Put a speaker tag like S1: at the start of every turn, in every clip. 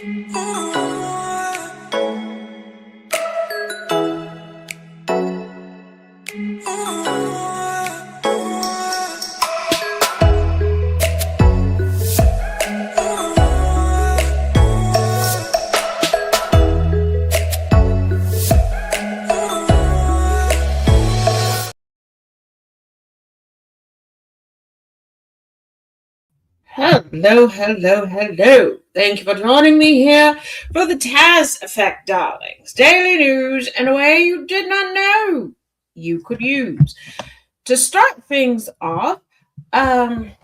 S1: Hello, hello, hello. Thank you for joining me here for the Taz Effect, darlings. Daily news in a way you did not know you could use. To start things off, in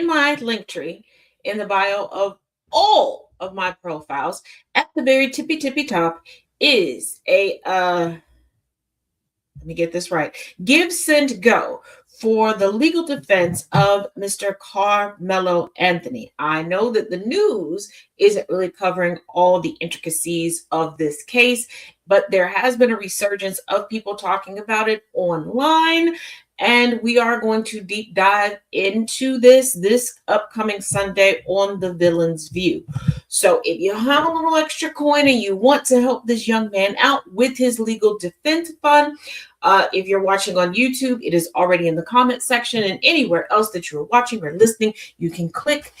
S1: my link tree, in the bio of all of my profiles, at the very tippy top, is a let me get this right. Give, send, go for the legal defense of Mr. Carmelo Anthony. I know that the news isn't really covering all the intricacies of this case, but there has been a resurgence of people talking about it online. And we are going to deep dive into this upcoming Sunday on The Villain's View. So if you have a little extra coin and you want to help this young man out with his legal defense fund, if you're watching on YouTube, it is already in the comment section, and anywhere else that you're watching or listening, you can click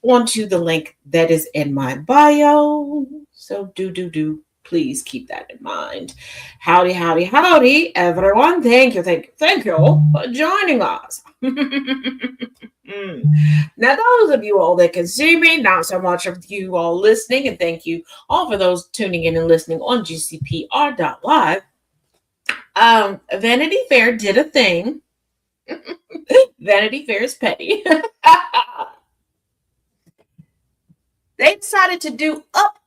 S1: onto the link that is in my bio. So do please keep that in mind. Howdy, everyone. Thank you for joining us. Now, those of you all that can see me, not so much of you all listening, and thank you all for those tuning in and listening on GCPR.live. Vanity Fair did a thing. Vanity Fair is petty. They decided to do up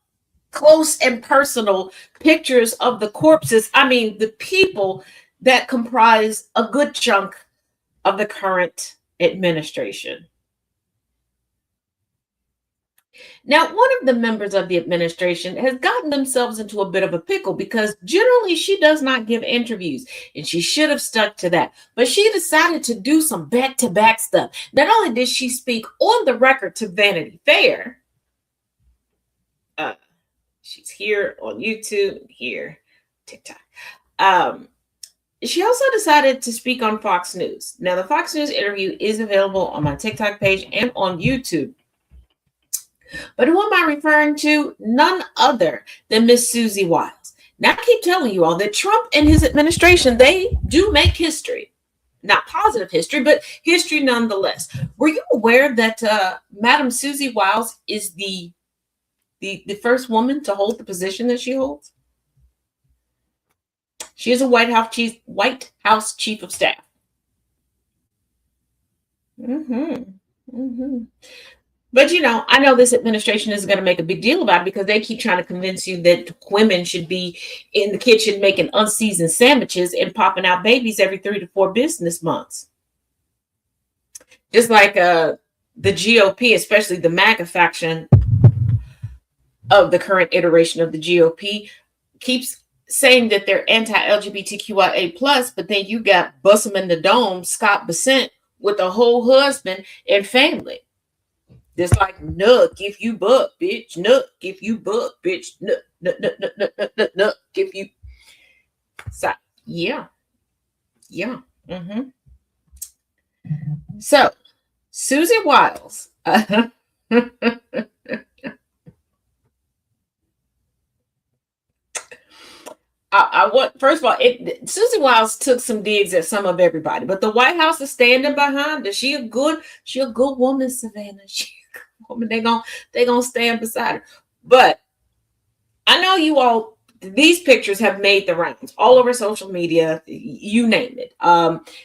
S1: close and personal pictures of the corpses. I mean, the people that comprise a good chunk of the current administration. Now, one of the members of the administration has gotten themselves into a bit of a pickle because generally she does not give interviews, and she should have stuck to that. But she decided to do some back-to-back stuff. Not only did she speak on the record to Vanity Fair, she's here on YouTube, here, TikTok. She also decided to speak on Fox News. Now, the Fox News interview is available on my TikTok page and on YouTube. But who am I referring to? None other than Miss Susie Wiles. Now, I keep telling you all that Trump and his administration, they do make history. Not positive history, but history nonetheless. Were you aware that Madam Susie Wiles is the first woman to hold the position that she holds? She is a White House chief of staff. But, I know this administration is going to make a big deal about it because they keep trying to convince you that women should be in the kitchen making unseasoned sandwiches and popping out babies every 3 to 4 business months. Just like the GOP, especially the MAGA faction of the current iteration of the GOP, keeps saying that they're anti-LGBTQIA+, but then you got Bussum in the Dome, Scott Bessent, with a whole husband and family. Just like, nuck if you buck, bitch. Nuck if you buck, bitch. Nuck if you. So, yeah. So, Susie Wiles. I want, first of all, Susie Wiles took some digs at some of everybody, but the White House is standing behind her. She a good woman, Savannah. She a good woman. They gonna stand beside her. But I know you all, these pictures have made the rounds all over social media, you name it.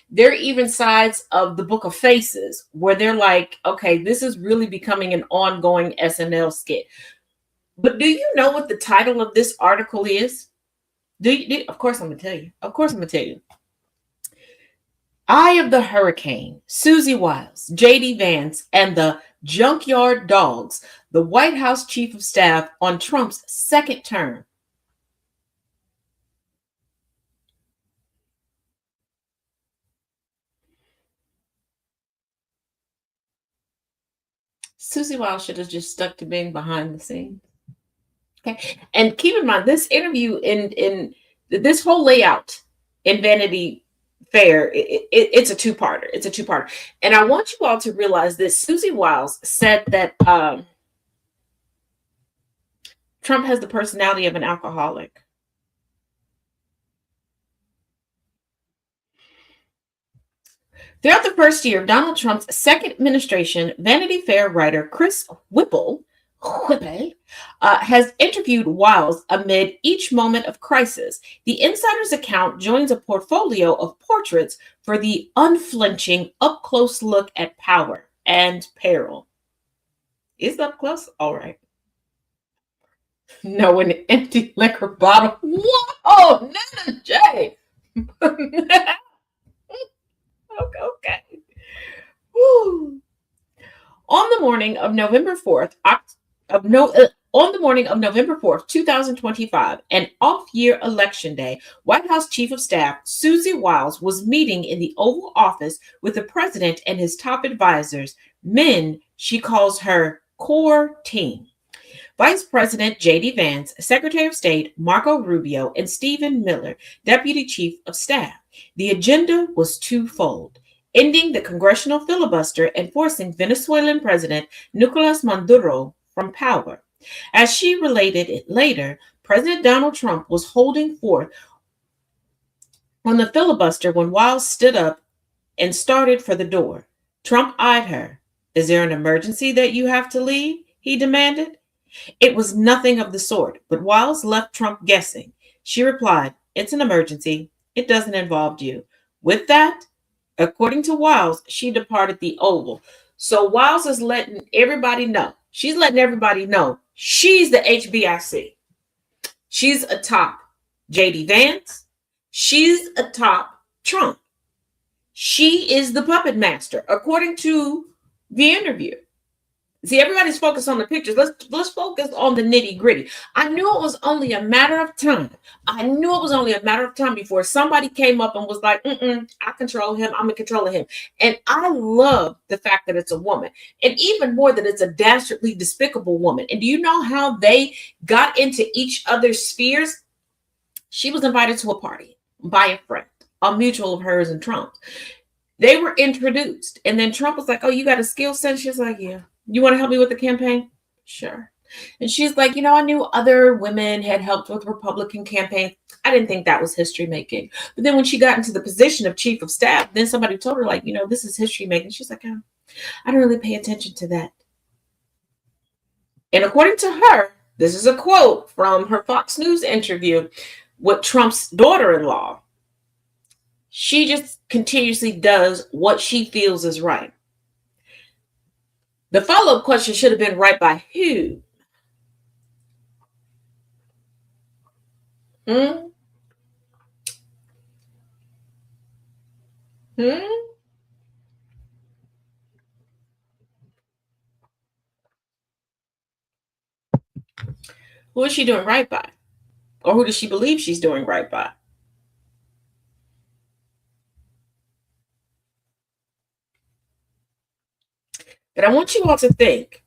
S1: There are even sides of the Book of Faces where they're like, okay, this is really becoming an ongoing SNL skit. But do you know what the title of this article is? Of course I'm going to tell you. Eye of the Hurricane, Susie Wiles, J.D. Vance, and the Junkyard Dogs, the White House Chief of Staff on Trump's second term. Susie Wiles should have just stuck to being behind the scenes. Okay. And keep in mind, this interview in this whole layout in Vanity Fair, it's a two-parter. It's a two-parter. And I want you all to realize this. Susie Wiles said that Trump has the personality of an alcoholic. Throughout the first year of Donald Trump's second administration, Vanity Fair writer Chris Whipple has interviewed Wiles amid each moment of crisis. The insider's account joins a portfolio of portraits for the unflinching, up-close look at power and peril. Is up close? All right. No, an empty liquor bottle. Whoa, Nana J. Okay. Woo. On the morning of November 4th, on the morning of November 4th, 2025, an off-year election day, White House Chief of Staff Susie Wiles was meeting in the Oval Office with the president and his top advisors, men she calls her core team. Vice President J.D. Vance, Secretary of State Marco Rubio, and Stephen Miller, Deputy Chief of Staff. The agenda was twofold: ending the congressional filibuster and forcing Venezuelan President Nicolas Maduro from power. As she related it later, President Donald Trump was holding forth on the filibuster when Wiles stood up and started for the door. Trump eyed her. "Is there an emergency that you have to leave?" he demanded. It was nothing of the sort, but Wiles left Trump guessing. She replied, "It's an emergency. It doesn't involve you." With that, according to Wiles, she departed the Oval. So Wiles is letting everybody know. She's letting everybody know she's the HBIC. She's atop J.D. Vance. She's atop Trump. She is the puppet master, according to the interview. See, everybody's focused on the pictures. Let's focus on the nitty gritty. I knew it was only a matter of time. Before somebody came up and was like, I control him. I'm in control of him. And I love the fact that it's a woman. And even more that it's a dastardly, despicable woman. And do you know how they got into each other's spheres? She was invited to a party by a friend, a mutual of hers and Trump's. They were introduced. And then Trump was like, "Oh, you got a skill set?" She's like, "Yeah." "You want to help me with the campaign?" "Sure." And she's like, "I knew other women had helped with Republican campaigns. I didn't think that was history making." But then when she got into the position of chief of staff, then somebody told her, like, "This is history making." She's like, "Oh, I don't really pay attention to that." And according to her, this is a quote from her Fox News interview with Trump's daughter-in-law, she just continuously does what she feels is right. The follow-up question should have been, right by who? Hmm? Who is she doing right by? Or who does she believe she's doing right by? But I want you all to think,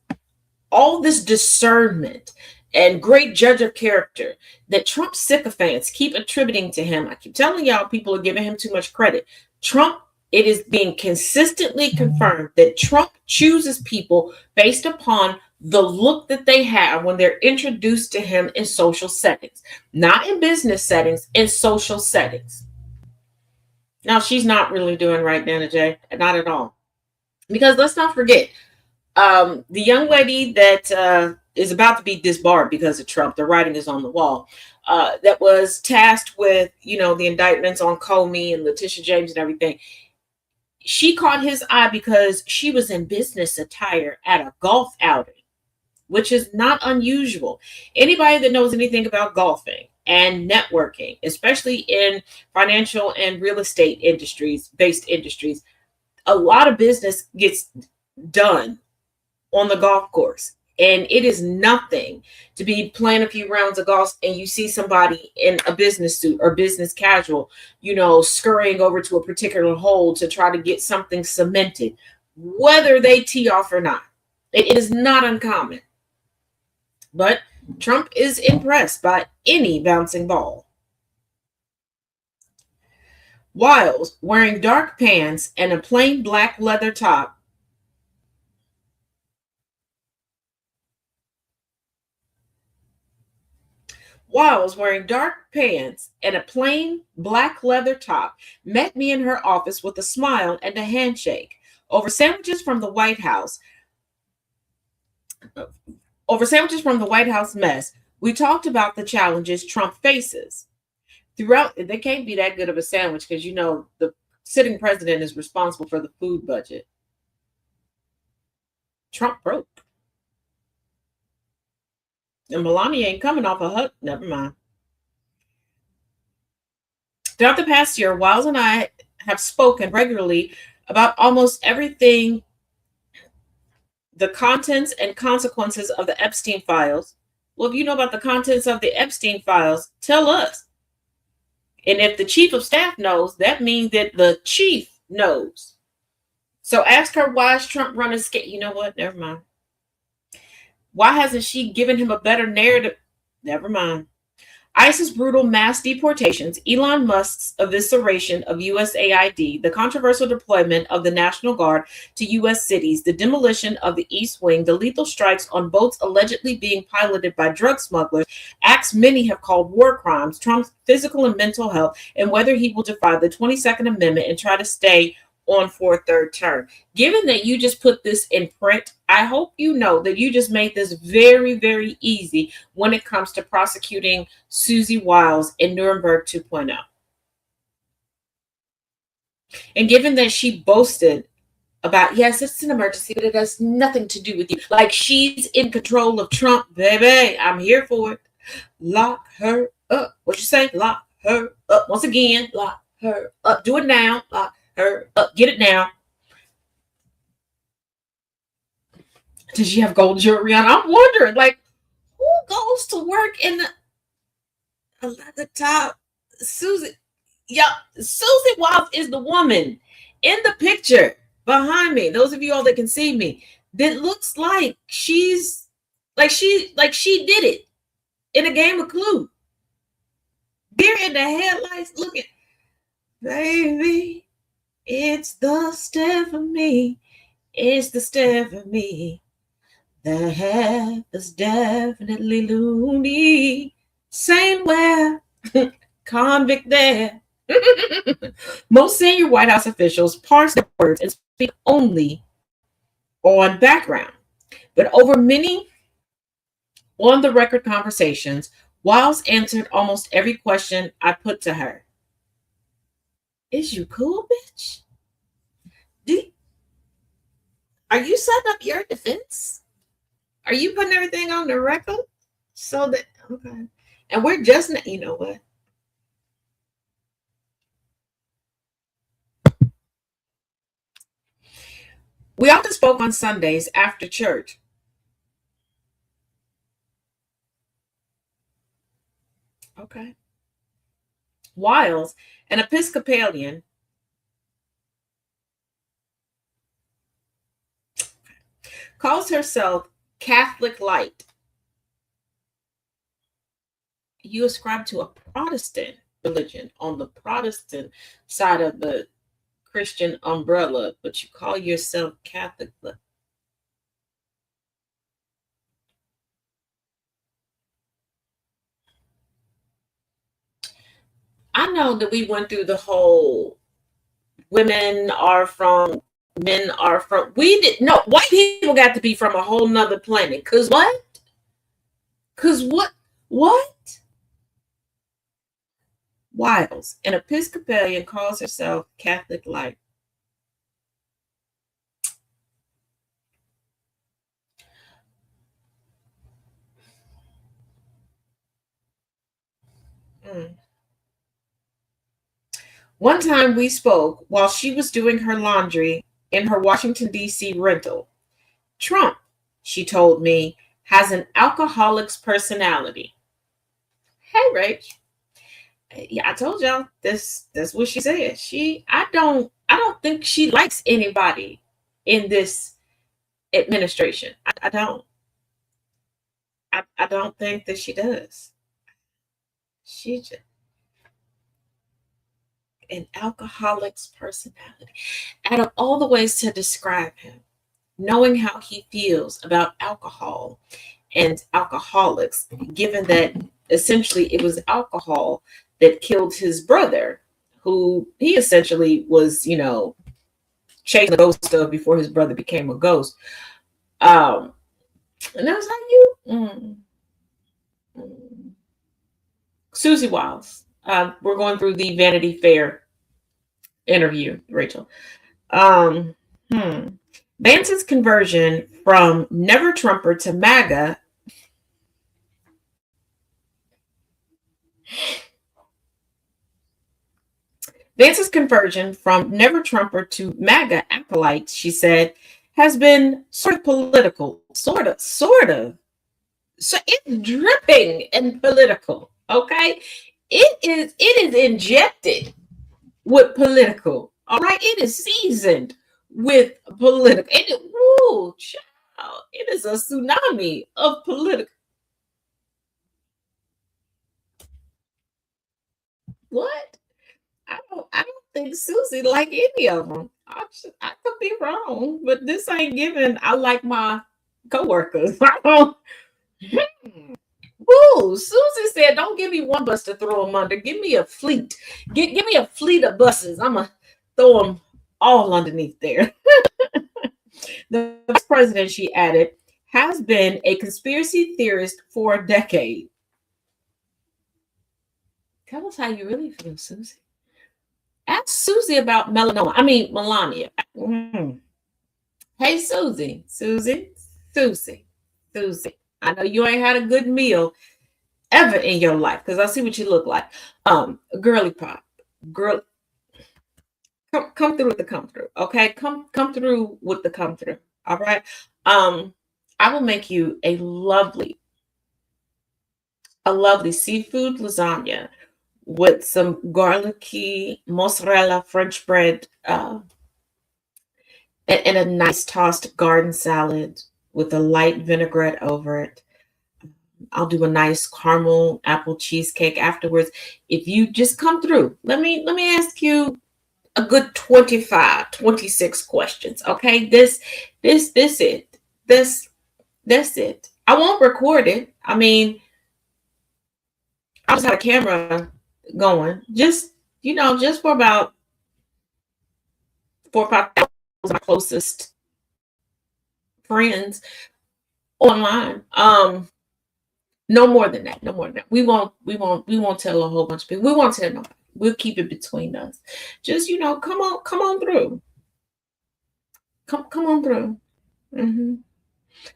S1: all this discernment and great judge of character that Trump sycophants keep attributing to him. I keep telling y'all, people are giving him too much credit. Trump, it is being consistently confirmed that Trump chooses people based upon the look that they have when they're introduced to him in social settings, not in business settings, in social settings. Now, she's not really doing right, Nana J. Not at all. Because let's not forget, the young lady that is about to be disbarred because of Trump, the writing is on the wall, that was tasked with, the indictments on Comey and Letitia James and everything. She caught his eye because she was in business attire at a golf outing, which is not unusual. Anybody that knows anything about golfing and networking, especially in financial and real estate based industries, a lot of business gets done on the golf course. And it is nothing to be playing a few rounds of golf and you see somebody in a business suit or business casual, scurrying over to a particular hole to try to get something cemented, whether they tee off or not. It is not uncommon. But Trump is impressed by any bouncing ball. Wiles, wearing dark pants and a plain black leather top, Wiles, wearing dark pants and a plain black leather top, met me in her office with a smile and a handshake. Over sandwiches from the White House, Over sandwiches from the White House mess, we talked about the challenges Trump faces. Throughout, they can't be that good of a sandwich because the sitting president is responsible for the food budget. Trump broke. And Melania ain't coming off a hut. Never mind. Throughout the past year, Wiles and I have spoken regularly about almost everything, the contents and consequences of the Epstein files. Well, if you know about the contents of the Epstein files, tell us. And if the chief of staff knows, that means that the chief knows. So ask her, why is Trump running scared? You know what? Never mind. Why hasn't she given him a better narrative? Never mind. ICE's brutal mass deportations, Elon Musk's evisceration of USAID, the controversial deployment of the National Guard to U.S. cities, the demolition of the East Wing, the lethal strikes on boats allegedly being piloted by drug smugglers, acts many have called war crimes, Trump's physical and mental health, and whether he will defy the 22nd Amendment and try to stay on for a third term. Given that you just put this in print, I hope you know that you just made this very, very easy when it comes to prosecuting Susie Wiles in Nuremberg 2.0. And given that she boasted about, yes, it's an emergency, but it has nothing to do with you. Like she's in control of Trump, baby. I'm here for it. Lock her up. What you say? Lock her up. Once again, lock her up. Do it now. Lock her up. Get it now. Did she have gold jewelry on? I'm wondering, like, who goes to work in the top? Susie. Yeah, Susie Wiles is the woman in the picture behind me. Those of you all that can see me, that looks like she did it in a game of Clue. Deer in the headlights looking, baby, it's the step of me. It's the step of me. The hair is definitely loony. Same where, convict there. Most senior White House officials parse their words and speak only on background. But over many on the record conversations, Wiles answered almost every question I put to her. Is you cool, bitch? Are you setting up your defense? Are you putting everything on the record? So that, okay. And we're just, you know what? We often spoke on Sundays after church. Okay. Wiles, an Episcopalian, calls herself Catholic Light. You ascribe to a Protestant religion on the Protestant side of the Christian umbrella, but you call yourself Catholic. I know that we went through the whole women are from, men are from. We did no white people got to be from a whole nother planet. Cause what? Cause what? What? Wiles, an Episcopalian, calls herself Catholic Light. Mm. One time we spoke while she was doing her laundry in her Washington, D.C. rental. Trump, she told me, has an alcoholic's personality. Hey, Rach. Yeah, I told y'all that's what she said. I don't think she likes anybody in this administration. I don't. I don't think that she does. She just an alcoholic's personality. Out of all the ways to describe him, knowing how he feels about alcohol and alcoholics, given that essentially it was alcohol that killed his brother, who he essentially was, chasing the ghost of before his brother became a ghost. And I was like, mm. Susie Wiles. We're going through the Vanity Fair interview, Rachel. Um, hmm. Vance's conversion from never Trumper to MAGA. Vance's conversion from never Trumper to MAGA acolyte, she said, has been sort of political. Sort of. So it's dripping and political. Okay. It is injected with political. All right. It is seasoned with political. Child, it is a tsunami of political. What? I don't think Susie like any of them. I could be wrong, but this ain't given. I like my coworkers. I don't. Woo! Susie said, "Don't give me one bus to throw them under. Give me a fleet. Give me a fleet of buses. I'm gonna throw them all underneath there." The vice president, she added, has been a conspiracy theorist for a decade. Tell us how you really feel, Susie. Ask Susie about melanoma. I mean, Melania. Hey, Susie. I know you ain't had a good meal ever in your life because I see what you look like. Girly pop. Girl, come through with the come through. Okay, come through with the come through. All right. I will make you a lovely seafood lasagna with some garlicky mozzarella French bread and a nice tossed garden salad with a light vinaigrette over it. I'll do a nice caramel apple cheesecake afterwards. If you just come through, let me ask you a good 25, 26 questions. Okay. This it. That's it. I won't record it. I mean, I just had a camera going. Just for about 4 or 5 of my closest friends online. No more than that. No more than that. We won't tell a whole bunch of people. We won't tell nobody. We'll keep it between us. Just come on through. Come on through. Mm-hmm.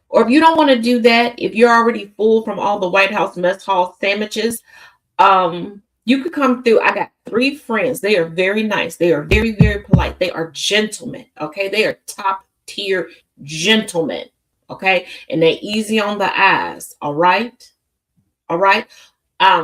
S1: Or if you don't want to do that, if you're already full from all the White House mess hall sandwiches, you could come through. I got 3 friends. They are very nice. They are very, very polite. They are gentlemen. Okay. They are top tier gentlemen. Okay. And they're easy on the eyes. All right. All right.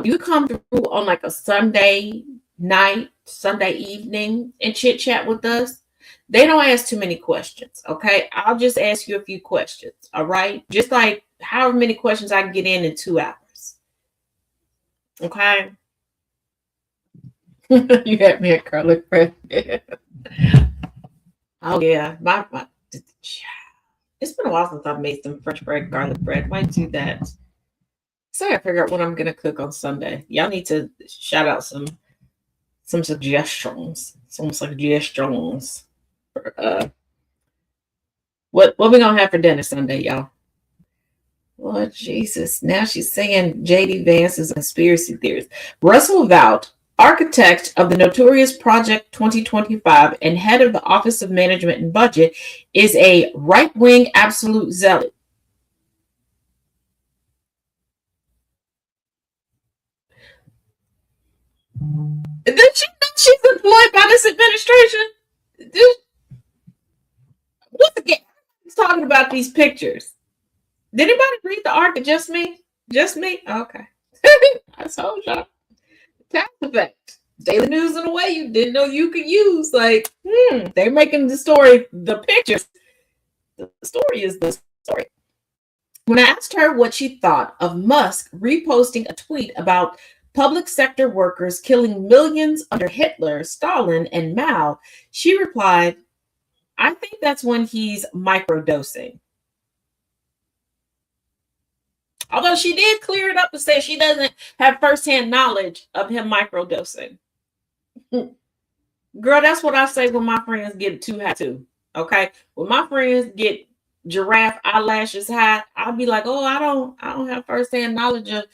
S1: You come through on like a Sunday night, Sunday evening and chit chat with us. They don't ask too many questions. Okay. I'll just ask you a few questions. All right. Just like however many questions I can get in 2 hours. Okay. You had me at garlic bread. Oh yeah. It's been a while since I've made some French bread, garlic bread. Might do that. So I gotta figure out what I'm gonna cook on Sunday. Y'all need to shout out some suggestions. Some suggestions. For, what we gonna have for dinner Sunday, y'all? Lord Jesus. Now she's saying JD Vance is a conspiracy theorist. Russell Vought, architect of the notorious Project 2025 and head of the Office of Management and Budget, is a right-wing absolute zealot. Did she know she's employed by this administration? Once again, he's talking about these pictures. Did anybody read the article? Just me? Just me? Okay. I told y'all. Taz Effect. Daily news in a way you didn't know you could use. Like, they're making the story, the pictures The story is the story. When I asked her what she thought of Musk reposting a tweet about public sector workers killing millions under Hitler, Stalin, and Mao, she replied, I think that's when he's microdosing. Although she did clear it up and say she doesn't have firsthand knowledge of him microdosing. Girl, that's what I say when my friends get too high too. Okay. When my friends get giraffe eyelashes high, I'll be like, oh, I don't have firsthand knowledge of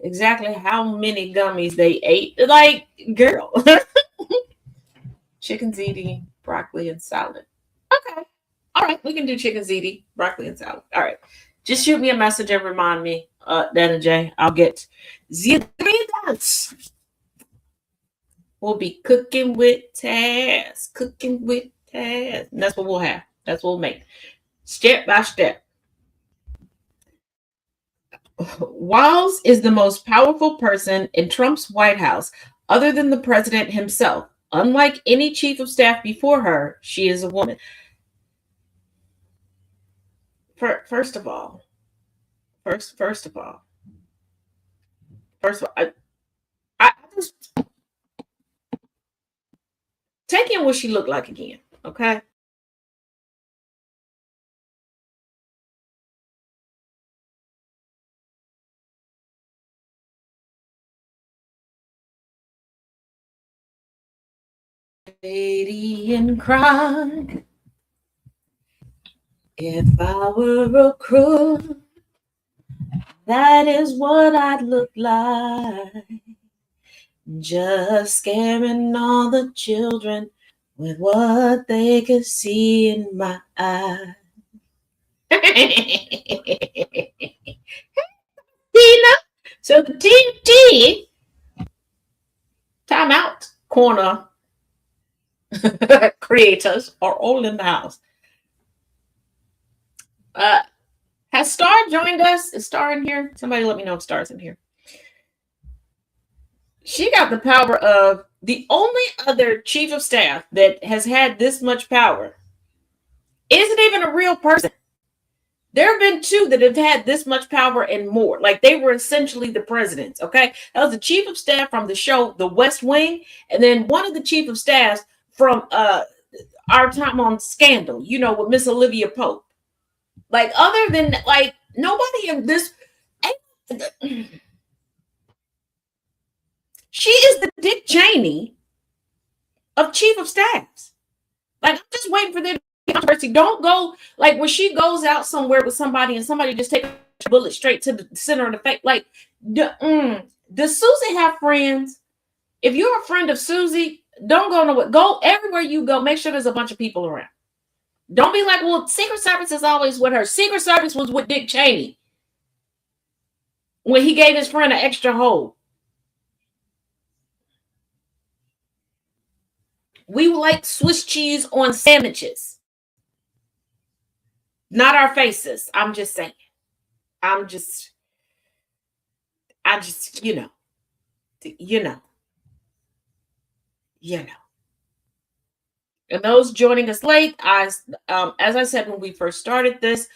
S1: exactly how many gummies they ate. Like, girl. Chicken ziti, broccoli, and salad. Okay. All right, we can do chicken ziti, broccoli, and salad. All right. Just shoot me a message and remind me, Dana J. I'll get the ingredients. We'll be cooking with Taz. Cooking with Taz. And that's what we'll have. That's what we'll make. Step by step. Wiles is the most powerful person in Trump's White House, other than the president himself. Unlike any chief of staff before her, she is a woman. First of all, I just take in what she looked like again, okay? Lady in crime. If I were a crook, that is what I'd look like. Just scaring all the children with what they could see in my eyes. Tina, so the TNT timeout corner creators are all in the house. Has Star joined us? Is Star in here? Somebody let me know if Star's in here. She got the power of the only other chief of staff that has had this much power isn't even a real person. There have been two that have had this much power and more. Like they were essentially the presidents. Okay. That was the chief of staff from the show The West Wing, and then one of the chief of staffs from our time on Scandal, you know, with Miss Olivia Pope. Like, other than like nobody in this. She is the Dick Cheney of chief of staffs. Like, I'm just waiting for there to be controversy. Don't go like when she goes out somewhere with somebody and somebody just take a bullet straight to the center of the face. Like, does Susie have friends? If you're a friend of Susie, don't go nowhere. Go everywhere you go. Make sure there's a bunch of people around. Don't be like, well, Secret Service is always with her. Secret Service was with Dick Cheney when he gave his friend an extra hole. We like Swiss cheese on sandwiches, not our faces. I'm just saying. I just, you know, you know, you know. And those joining us late, as I said when we first started this,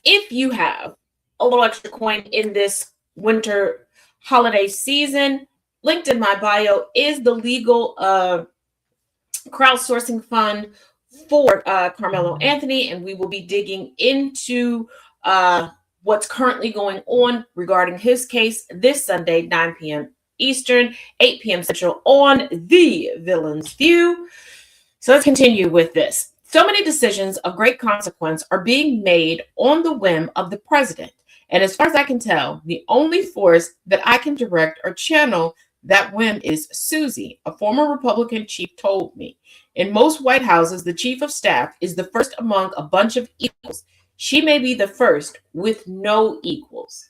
S1: if you have a little extra coin in this winter holiday season, linked in my bio is the legal crowdsourcing fund for Carmelo Anthony, and we will be digging into what's currently going on regarding his case this Sunday, 9 p.m. Eastern, 8 p.m. Central on The Villain's View. So let's continue with this. So many decisions of great consequence are being made on the whim of the president. And as far as I can tell, the only force that I can direct or channel that whim is Susie, a former Republican chief, told me. In most White Houses, the chief of staff is the first among a bunch of equals. She may be the first with no equals.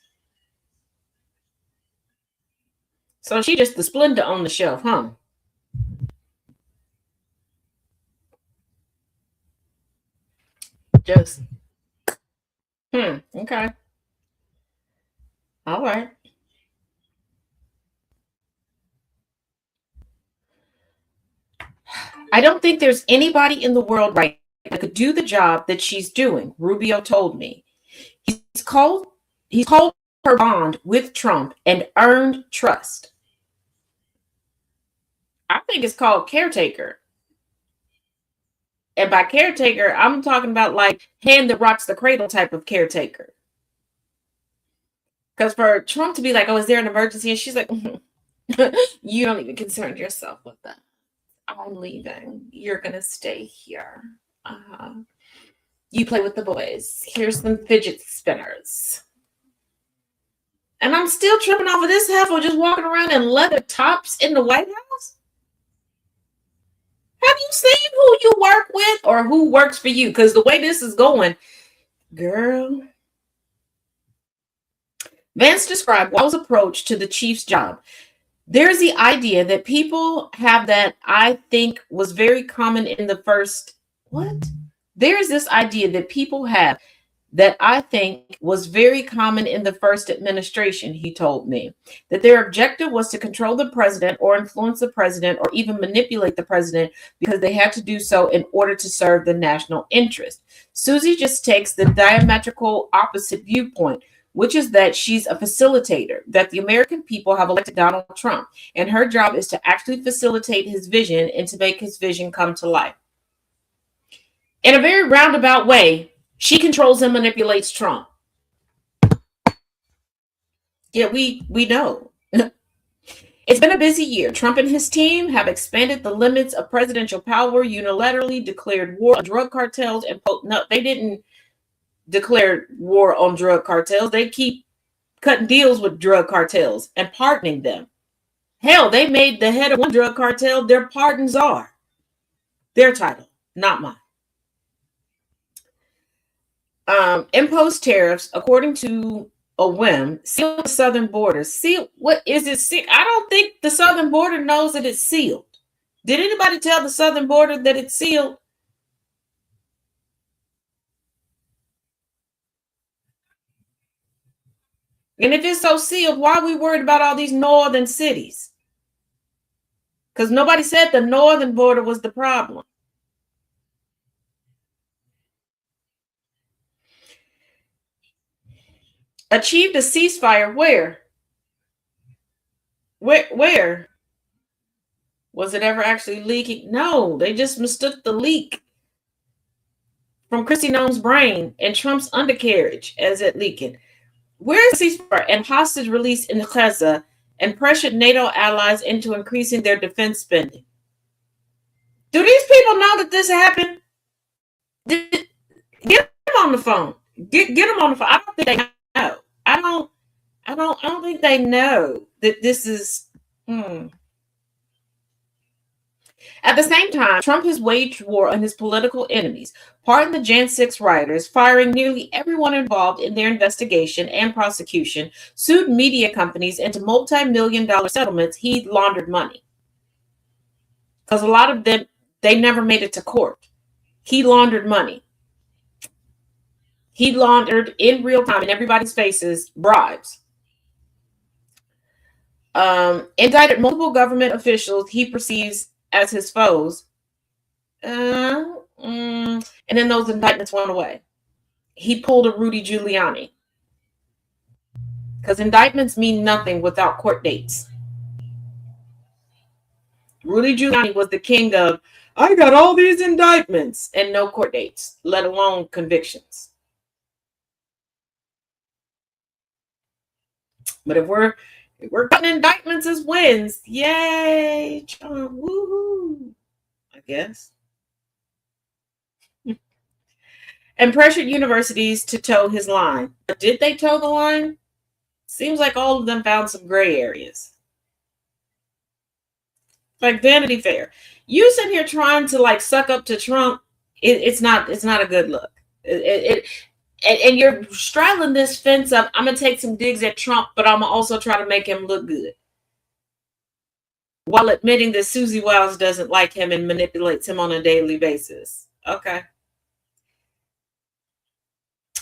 S1: So she just the splendor on the shelf, huh? Just, okay. All right. I don't think there's anybody in the world right could do the job that she's doing, Rubio told me. He's called he's called her bond with Trump and earned trust. I think it's called caretaker. And by caretaker, I'm talking about like hand that rocks the cradle type of caretaker. Because for Trump to be like, oh, is there an emergency? And she's like, you don't even concern yourself with that. I'm leaving. You're going to stay here. You play with the boys. Here's some fidget spinners. And I'm still tripping off of this heifer just walking around in leather tops in the White House. Have you seen who you work with or who works for you? Because the way this is going, girl. Vance described Wall's approach to the chief's job. There's the idea that people have that I think was very common in the first. What? There's this idea that people have that I think was very common in the first administration, he told me, that their objective was to control the president or influence the president or even manipulate the president because they had to do so in order to serve the national interest. Susie just takes the diametrical opposite viewpoint, which is that she's a facilitator, that the American people have elected Donald Trump, and her job is to actually facilitate his vision and to make his vision come to life. In a very roundabout way, she controls and manipulates Trump. Yeah, we know. It's been a busy year. Trump and his team have expanded the limits of presidential power, unilaterally declared war on drug cartels, and no, they didn't declare war on drug cartels. They keep cutting deals with drug cartels and pardoning them. Hell, they made the head of one drug cartel their pardon czar. Their title, not mine. Imposed tariffs, according to a whim, seal the southern border. Seal, what is it? I don't think the southern border knows that it's sealed. Did anybody tell the southern border that it's sealed? And if it's so sealed, why are we worried about all these northern cities? Because nobody said the northern border was the problem. Achieved a ceasefire where? Where? Was it ever actually leaking? No, they just mistook the leak from Kristi Noem's brain and Trump's undercarriage as it leaking. Where's the ceasefire and hostage release in Gaza and pressured NATO allies into increasing their defense spending? Do these people know that this happened? Get them on the phone. Get them on the phone. I don't think they know. I don't think they know that this is. At the same time, Trump has waged war on his political enemies. Pardon the Jan 6 rioters, firing nearly everyone involved in their investigation and prosecution, sued media companies into multi-million-dollar settlements he laundered money. Because a lot of them, they never made it to court. He laundered money. He laundered in real time in everybody's faces bribes. Indicted multiple government officials he perceives as his foes. And then those indictments went away. He pulled a Rudy Giuliani. Because indictments mean nothing without court dates. Rudy Giuliani was the king of, I got all these indictments and no court dates, let alone convictions. But if we're cutting indictments as wins, yay, Trump, woohoo, I guess. And pressured universities to toe his line. But did they toe the line? Seems like all of them found some gray areas. Like Vanity Fair. You sitting here trying to like suck up to Trump, it's not a good look. And you're straddling this fence of, I'm going to take some digs at Trump, but I'm going to also try to make him look good. While admitting that Susie Wiles doesn't like him and manipulates him on a daily basis. Okay.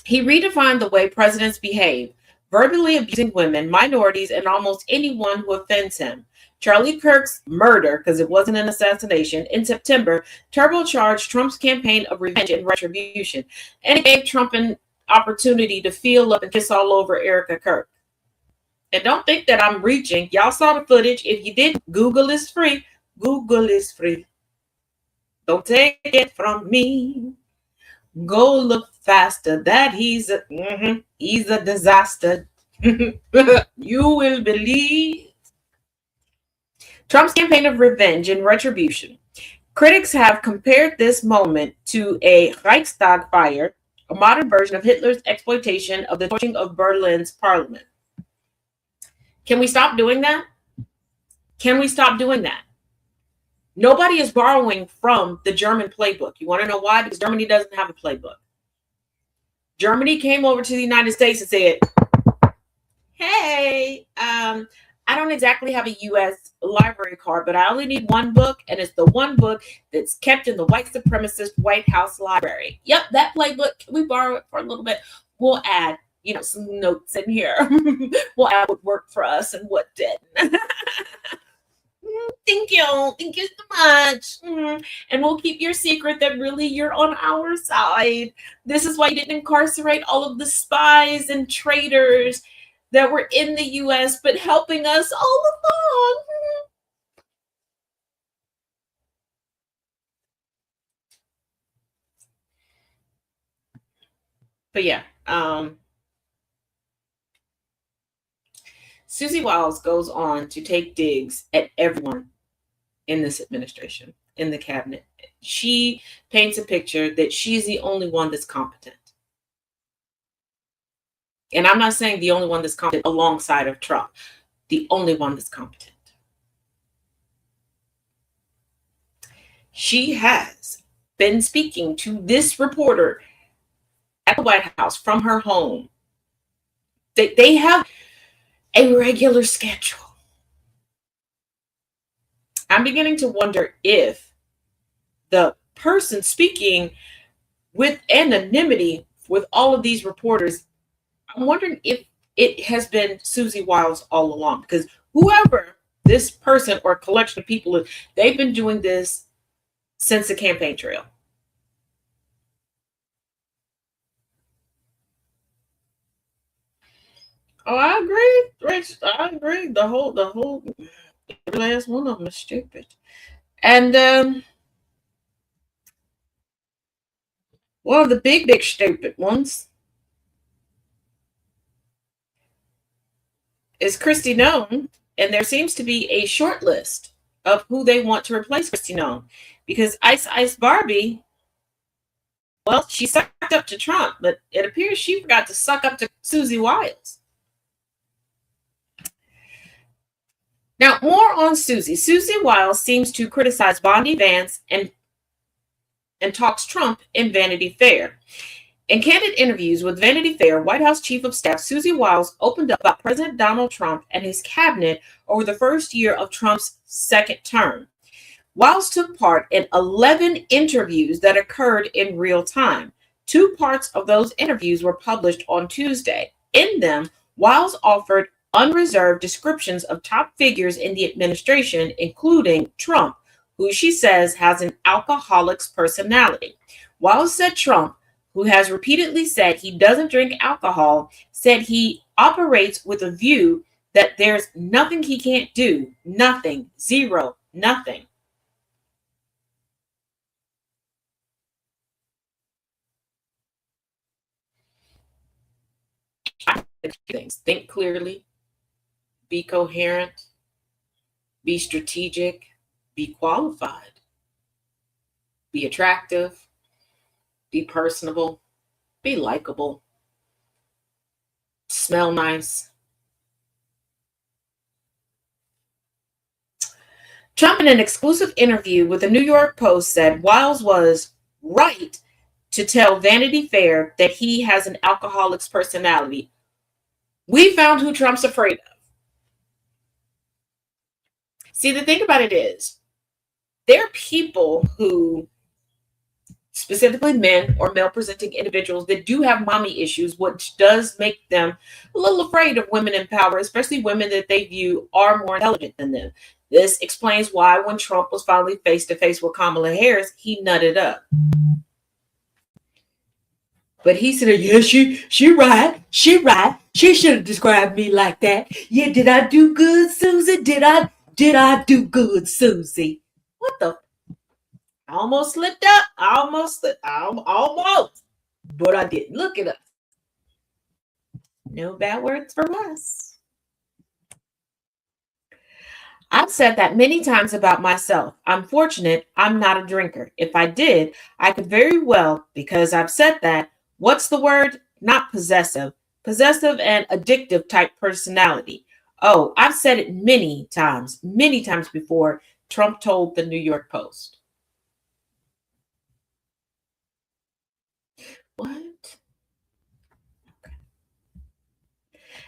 S1: He redefined the way presidents behave. verbally abusing women, minorities, and almost anyone who offends him. Charlie Kirk's murder, because it wasn't an assassination, in September turbocharged Trump's campaign of revenge and retribution, and it gave Trump an opportunity to feel up and kiss all over Erica Kirk. And don't think that I'm reaching. Y'all saw the footage. If you didn't, Google is free. Google is free. Don't take it from me. Go look faster. That he's a disaster. You will believe. Trump's campaign of revenge and retribution. Critics have compared this moment to a Reichstag fire, a modern version of Hitler's exploitation of the torching of Berlin's parliament. Can we stop doing that? Can we stop doing that? Nobody is borrowing from the German playbook. You want to know why? Because Germany doesn't have a playbook. Germany came over to the United States and said, hey, I don't exactly have a U.S. library card, but I only need one book, and it's the one book that's kept in the white supremacist White House library. Yep, that playbook, can we borrow it for a little bit? We'll add, some notes in here. We'll add what worked for us and what didn't. Thank you so much. And we'll keep your secret that really you're on our side. This is why you didn't incarcerate all of the spies and traitors that were in the U.S. but helping us all along. But yeah, Susie Wiles goes on to take digs at everyone in this administration, in the cabinet. She paints a picture that she's the only one that's competent. And I'm not saying the only one that's competent alongside of Trump, the only one that's competent. She has been speaking to this reporter at the White House from her home. They have a regular schedule. I'm beginning to wonder if the person speaking with anonymity with all of these reporters, I'm wondering if it has been Susie Wiles all along, because whoever this person or collection of people is, they've been doing this since the campaign trail. Oh, I agree, Rich. I agree. The whole last one of them is stupid. And one of the big stupid ones is Kristi Noem, and there seems to be a short list of who they want to replace Kristi Noem, because Ice Barbie, well, she sucked up to Trump, but it appears she forgot to suck up to Susie Wiles. Now, more on Susie. Susie Wiles seems to criticize Bondi Vance and talks Trump in Vanity Fair. In candid interviews with Vanity Fair, White House Chief of Staff Susie Wiles opened up about President Donald Trump and his cabinet over the first year of Trump's second term. Wiles took part in 11 interviews that occurred in real time. 2 parts of those interviews were published on Tuesday. In them, Wiles offered unreserved descriptions of top figures in the administration, including Trump, who she says has an alcoholic's personality. Wiles said Trump, who has repeatedly said he doesn't drink alcohol, said he operates with a view that there's nothing he can't do. Nothing. Zero. Nothing. Things. Think clearly. Be coherent. Be strategic. Be qualified. Be attractive. Be personable. Be likable. Smell nice. Trump, in an exclusive interview with the New York Post, said Wiles was right to tell Vanity Fair that he has an alcoholic's personality. We found who Trump's afraid of. See, the thing about it is, there are people who specifically men or male presenting individuals that do have mommy issues, which does make them a little afraid of women in power, especially women that they view are more intelligent than them. This explains why when Trump was finally face to face with Kamala Harris, he nutted up. But he said, yeah, she right. She right. She should have described me like that. Yeah, did I do good, Susie? Did I do good, Susie? What the? I almost slipped up. Almost. But I didn't. Look at us. No bad words from us. I've said that many times about myself. I'm fortunate I'm not a drinker. If I did, I could very well, because I've said that, what's the word? Not possessive. Possessive and addictive type personality. Oh, I've said it many times before, Trump told the New York Post. What?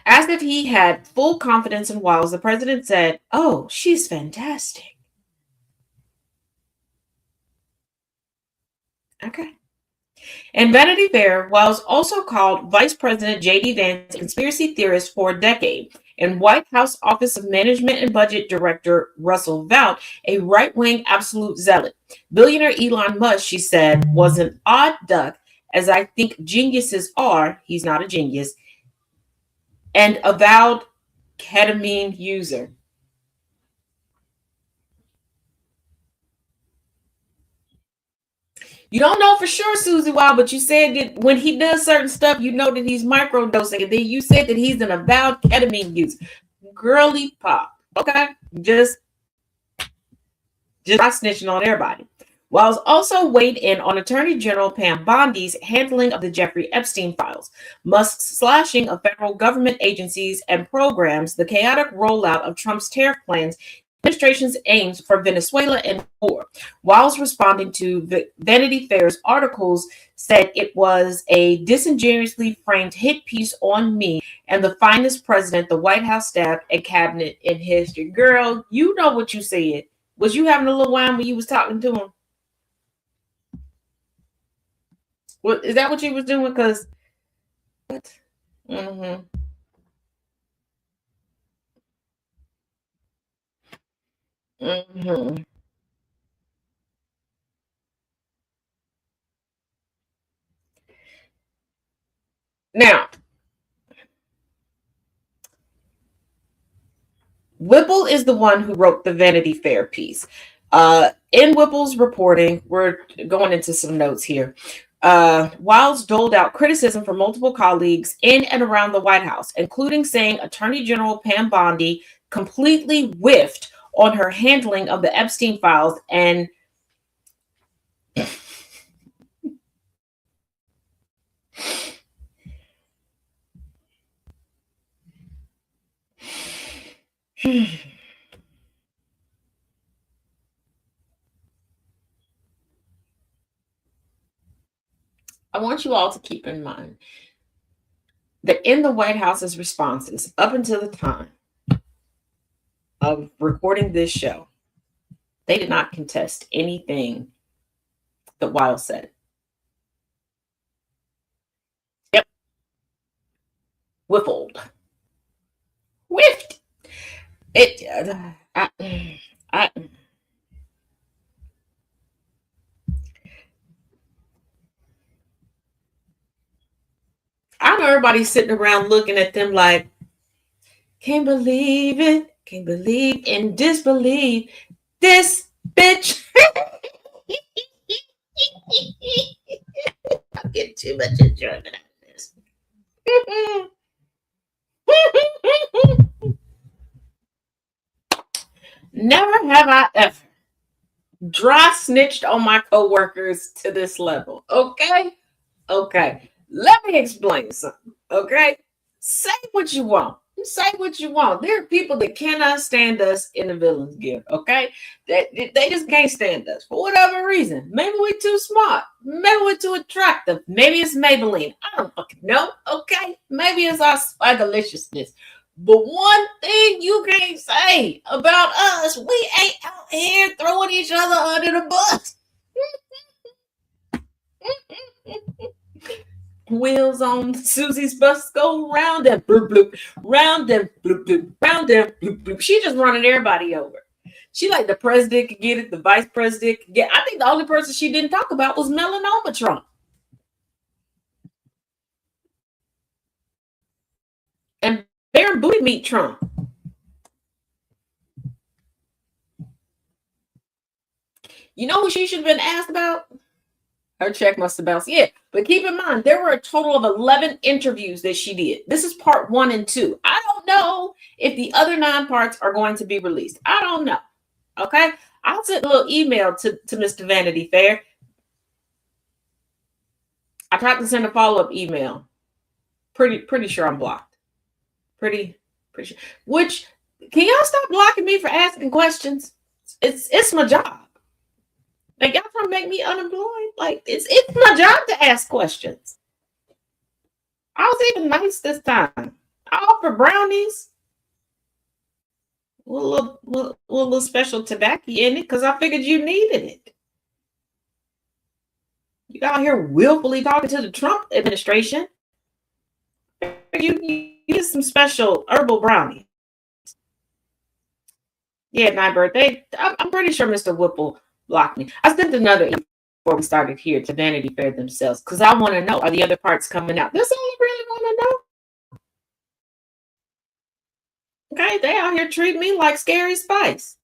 S1: As if he had full confidence in Wiles, the president said, oh, she's fantastic. Okay. In Vanity Fair, Wiles also called Vice President J.D. Vance a conspiracy theorist for a decade, and White House Office of Management and Budget Director Russell Vought a right-wing absolute zealot. Billionaire Elon Musk, she said, was an odd duck, as I think geniuses are, he's not a genius, and avowed ketamine user. You don't know for sure, Susie Wild, but you said that when he does certain stuff, you know that he's microdosing. And then you said that he's an avowed ketamine user. Girly pop. Okay. Just not snitching on everybody. Wiles also weighed in on Attorney General Pam Bondi's handling of the Jeffrey Epstein files, Musk's slashing of federal government agencies and programs, the chaotic rollout of Trump's tariff plans, administration's aims for Venezuela and more. Wiles, responding to Vanity Fair's articles, said it was a disingenuously framed hit piece on me and the finest president, the White House staff, and cabinet in history. Girl, you know what you said. Was you having a little wine when you was talking to him? What, is that what you was doing? Because what? Mm-hmm. Mm-hmm. Now, Whipple is the one who wrote the Vanity Fair piece. In Whipple's reporting, we're going into some notes here. Wiles doled out criticism from multiple colleagues in and around the White House, including saying Attorney General Pam Bondi completely whiffed on her handling of the Epstein files and I want you all to keep in mind that in the White House's responses up until the time of recording this show, they did not contest anything that Wiles said. Yep. Whiffled. Whiffed. It. I know everybody's sitting around looking at them like, can't believe it. Can't believe in disbelief. This bitch. I'm getting too much enjoyment out of this. Never have I ever dry snitched on my coworkers to this level. Okay? Okay. Let me explain something. Okay? Say what you want. Say what you want. There are people that cannot stand us in the villain's gear. Okay? They just can't stand us for whatever reason. Maybe we're too smart. Maybe we're too attractive. Maybe it's Maybelline. I don't fucking know. Okay? Maybe it's our spagaliciousness. But one thing you can't say about us, we ain't out here throwing each other under the bus. Wheels on Susie's bus go round and bloop bloop, round and bloop bloop, round and bloop bloop. She just running everybody over. She like the president could get it, the vice president could get. I think the only person she didn't talk about was melanoma Trump. And Baron Booty Meat Trump. You know who she should have been asked about? Her check must have bounced. Yeah, but keep in mind, there were a total of 11 interviews that she did. This is part 1 and 2. I don't know if the other 9 parts are going to be released. I don't know. Okay? I'll send a little email to Mr. Vanity Fair. I tried to send a follow-up email. Pretty sure I'm blocked. Pretty sure. Which, can y'all stop blocking me for asking questions? It's my job. Like, y'all trying to make me unemployed? Like, it's my job to ask questions. I was even nice this time. I offered brownies with a little special tobacco in it because I figured you needed it. You out here willfully talking to the Trump administration. You get some special herbal brownies. Yeah, my birthday. I'm pretty sure Mr. Whipple blocked me. I sent another email before we started here to Vanity Fair themselves because I want to know, are the other parts coming out? That's all I really want to know. Okay, they out here treating me like Scary Spice.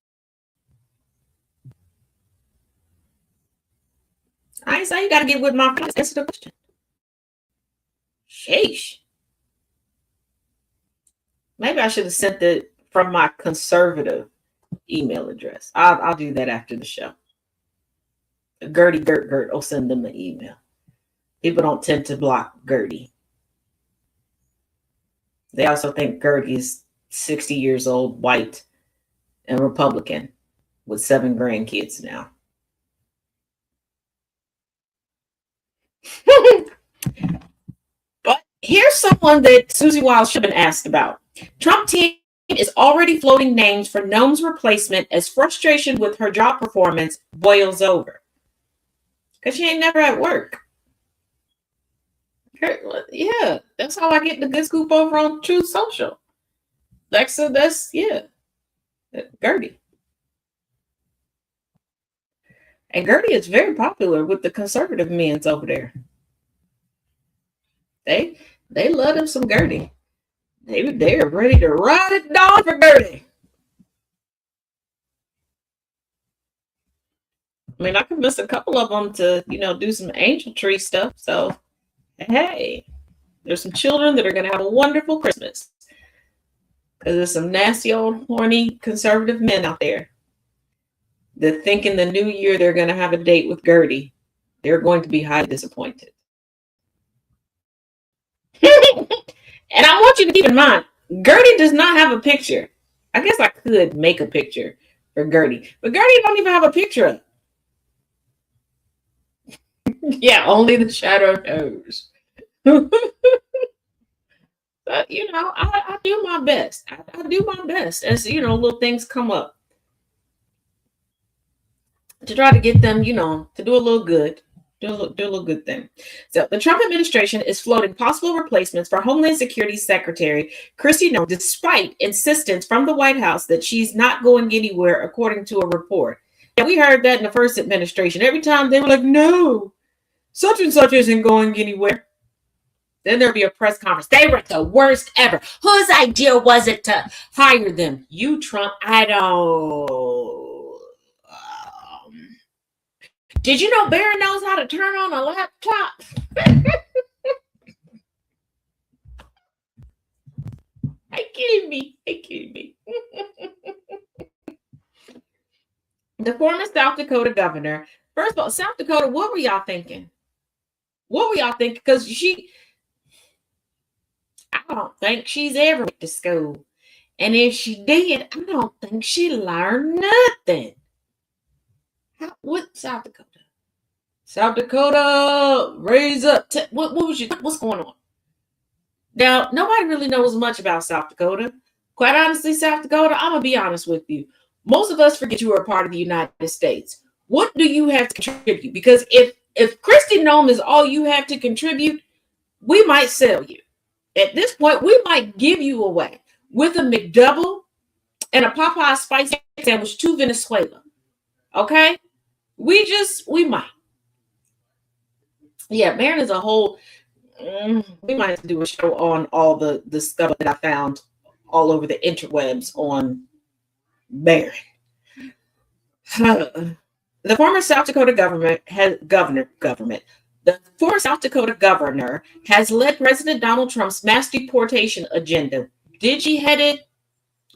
S1: I ain't saying you got to get with my friends. Answer the question. Sheesh. Maybe I should have sent it from my conservative email address. I'll do that after the show. Gertie Gert will send them an email. People don't tend to block Gertie. They also think Gertie is 60 years old, white, and Republican with 7 grandkids now. But here's someone that Susie Wiles should have been asked about. Trump team is already floating names for Noam's replacement as frustration with her job performance boils over. Because she ain't never at work. Yeah, that's how I get the good scoop over on Truth Social. That's Gertie. And Gertie is very popular with the conservative men's over there. They love them some Gertie. They're ready to ride it down for Gertie. I mean, I convinced a couple of them to, do some angel tree stuff. So, hey, there's some children that are going to have a wonderful Christmas. Because there's some nasty old horny conservative men out there that think in the new year they're going to have a date with Gertie. They're going to be highly disappointed. And I want you to keep in mind, Gertie does not have a picture. I guess I could make a picture for Gertie. But Gertie don't even have a picture up. Yeah, only the shadow knows. But, I do my best. I do my best as, little things come up to try to get them, to do a little good. Do a little good thing. So the Trump administration is floating possible replacements for Homeland Security Secretary Kristi Noem, despite insistence from the White House that she's not going anywhere, according to a report. And we heard that in the first administration. Every time they were like, no, such and such isn't going anywhere. Then there'll be a press conference. They were the worst ever. Whose idea was it to hire them? You, Trump. I don't. Did you know Barron knows how to turn on a laptop? Hey, kidding me. The former South Dakota governor. First of all, South Dakota, what were y'all thinking? Because I don't think she's ever went to school. And if she did, I don't think she learned nothing. What South Dakota? South Dakota, raise up. What's going on? Now, nobody really knows much about South Dakota. Quite honestly, South Dakota, I'm going to be honest with you. Most of us forget you are a part of the United States. What do you have to contribute? Because if If Christy Nome is all you have to contribute, we might sell you. At this point, we might give you away with a McDouble and a Popeye spicy sandwich to Venezuela. Okay? We might. Yeah, Marin is a whole. We might have to do a show on all the stuff that I found all over the interwebs on Marin. The former South Dakota The former South Dakota governor has led President Donald Trump's mass deportation agenda. Did he head it?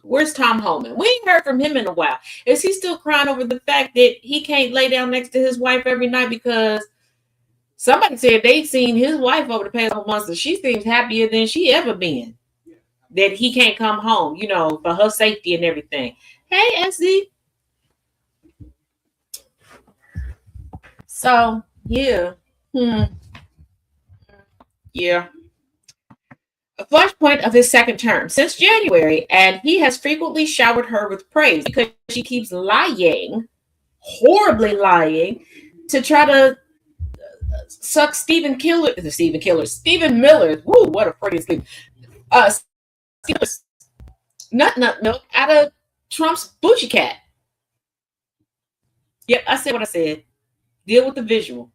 S1: Where's Tom Homan? We ain't heard from him in a while. Is he still crying over the fact that he can't lay down next to his wife every night because somebody said they've seen his wife over the past couple months and she seems happier than she ever been? That he can't come home, for her safety and everything. Hey, SD. So, yeah. Yeah. A flashpoint of his second term since January, and he has frequently showered her with praise because she keeps lying, horribly lying, to try to suck Stephen Miller. Woo, what a Freudian sleep. Nut milk out of Trump's bougie cat. Yep, I said what I said. Deal with the visual.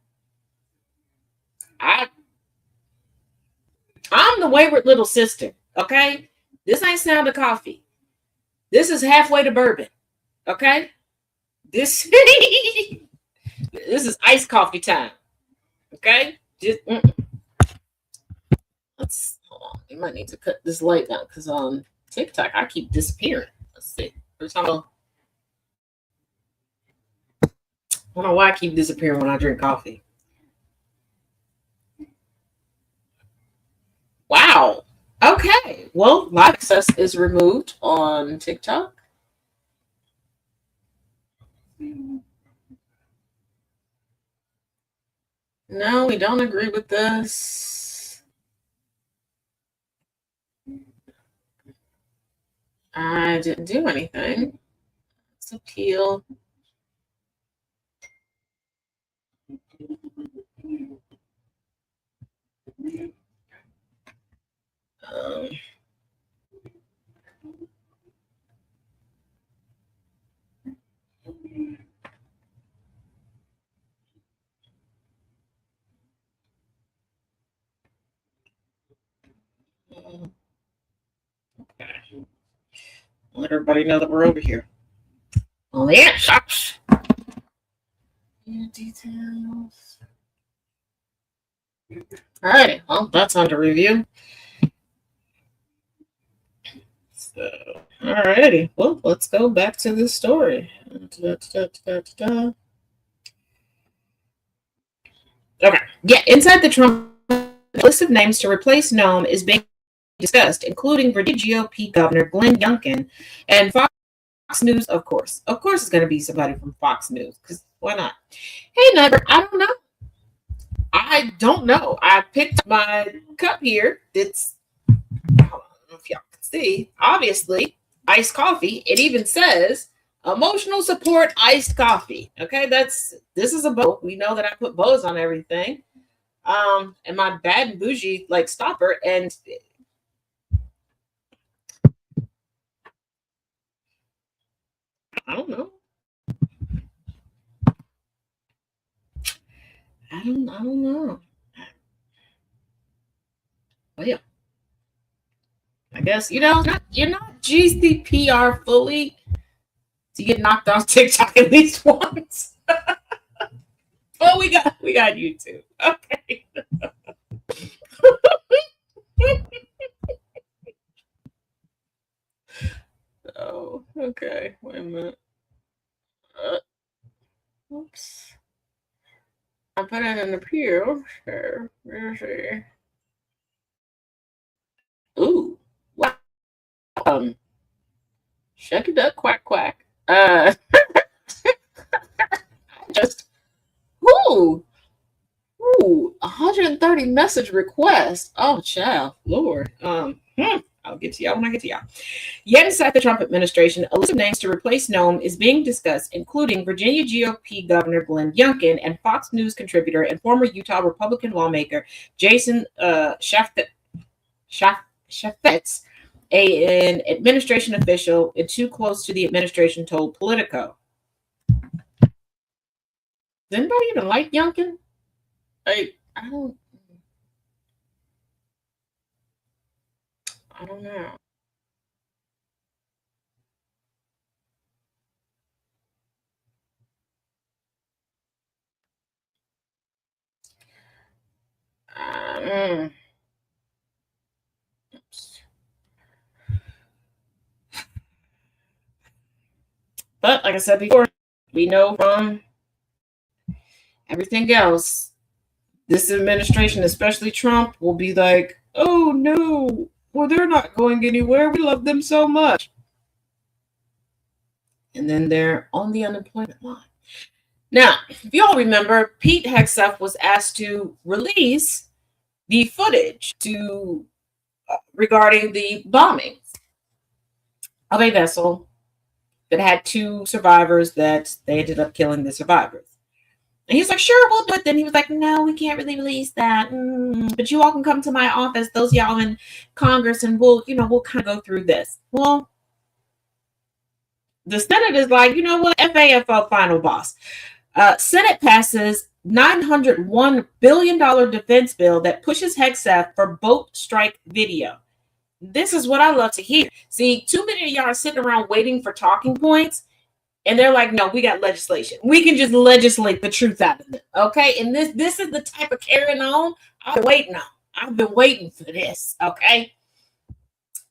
S1: I'm the wayward little sister, okay? This ain't Sound of Coffee. This is halfway to bourbon, okay? This is iced coffee time, okay? Let's hold on. You might need to cut this light down because on TikTok I keep disappearing. Let's see. I don't know why I keep disappearing when I drink coffee. Wow. Okay. Well, live access is removed on TikTok. No, we don't agree with this. I didn't do anything. Let's appeal. Okay. Let everybody know that we're over here. Oh, yeah, shucks. Yeah, details. All right. Well, that's under review. So, all righty. Well, let's go back to the story. Okay. Yeah, inside the Trump list of names to replace Nome is being discussed, including Virginia GOP Governor Glenn Youngkin and Fox News, of course. Of course, it's going to be somebody from Fox News, because why not? Hey, Nugget, I don't know. I picked my cup here. I don't know if y'all can see. Obviously, iced coffee. It even says emotional support iced coffee. Okay, this is a bow. We know that I put bows on everything. And my bad and bougie stopper, and I don't know. I don't know. Well, yeah. I guess you're not GCPR fully to get knocked off TikTok at least once. Well, we got YouTube. Okay. Oh, okay. Wait a minute. Oops. I put it in the appeal. Sure. Where's it? Ooh. Wow. Shuck it up, quack quack. Just 130 message requests. Oh, child, Lord. I'll get to y'all when I get to y'all. Yet inside the Trump administration, a list of names to replace Nome is being discussed, including Virginia GOP Governor Glenn Youngkin and Fox News contributor and former Utah Republican lawmaker Jason Chaffetz, an administration official and too close to the administration, told Politico. Does anybody even like Youngkin? I don't know. But like I said before, we know from everything else, this administration, especially Trump, will be like, oh no, well, they're not going anywhere. We love them so much. And then they're on the unemployment line. Now, if you all remember, Pete Hegseth was asked to release the footage regarding the bombing of a vessel that had 2 survivors that they ended up killing the survivors. And he's like, sure, we'll do it. Then he was like, no, we can't really release that. But you all can come to my office, those y'all in Congress, and we'll kind of go through this. Well, the Senate is like, you know what? FAFO final boss. Senate passes $901 billion defense bill that pushes Hegseth for boat strike video. This is what I love to hear. See, too many of y'all are sitting around waiting for talking points. And they're like, no, we got legislation. We can just legislate the truth out of it. Okay. And this is the type of carrying on I've been waiting on. I've been waiting for this. Okay.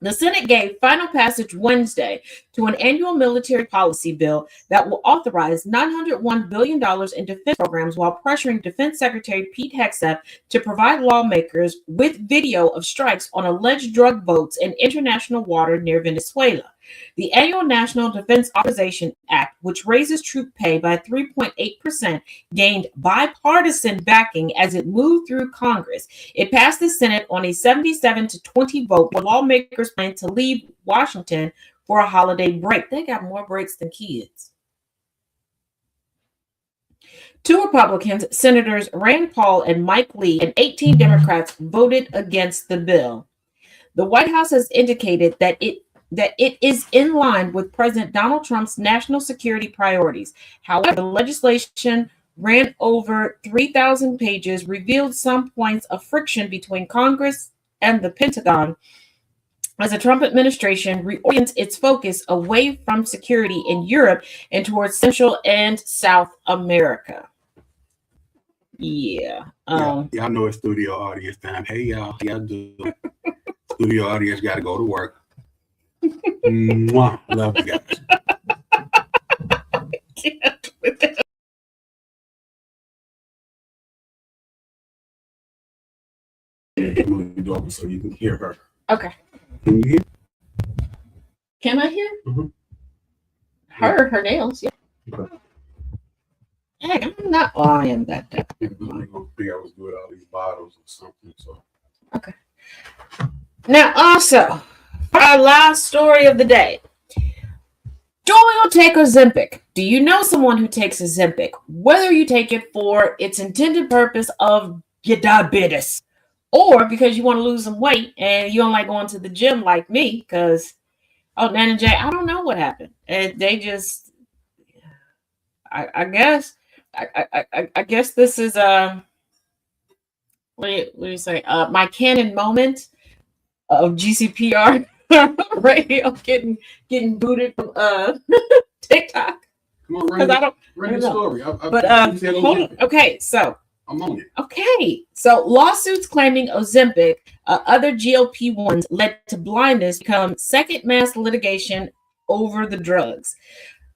S1: The Senate gave final passage Wednesday to an annual military policy bill that will authorize $901 billion in defense programs while pressuring Defense Secretary Pete Hegseth to provide lawmakers with video of strikes on alleged drug boats in international water near Venezuela. The annual National Defense Authorization Act, which raises troop pay by 3.8%, gained bipartisan backing as it moved through Congress. It passed the Senate on a 77-20 vote, where lawmakers plan to leave Washington for a holiday break. They got more breaks than kids. 2 Republicans, Senators Rand Paul and Mike Lee, and 18 Democrats voted against the bill. The White House has indicated that it is in line with President Donald Trump's national security priorities. However, the legislation ran over 3,000 pages, revealed some points of friction between Congress and the Pentagon as the Trump administration reorients its focus away from security in Europe and towards Central and South America. Yeah.
S2: Y'all know it's studio audience time. Hey, y'all. How y'all doing? Studio audience got to go to work. Mwah. Love you guys. So you can hear her.
S1: Okay.
S2: Can you hear?
S1: Can I hear?
S2: Mm-hmm.
S1: Her nails. Yeah.
S2: Okay.
S1: Hey, I'm not. Oh, I am that.
S2: I think I was good all these bottles or something. So.
S1: Okay. Now, also, our last story of the day. Do you take Ozempic? Do you know someone who takes Ozempic? Whether you take it for its intended purpose of your diabetes, or because you want to lose some weight and you don't like going to the gym like me, because, Nana J, I don't know what happened. And they just, I guess this is, what do you say? My canon moment of GCPR radio getting booted from TikTok.
S2: Come on, run the story.
S1: But hold on. Okay, so
S2: I'm on it.
S1: Okay, so lawsuits claiming Ozempic, other GLP-1s led to blindness become second mass litigation over the drugs.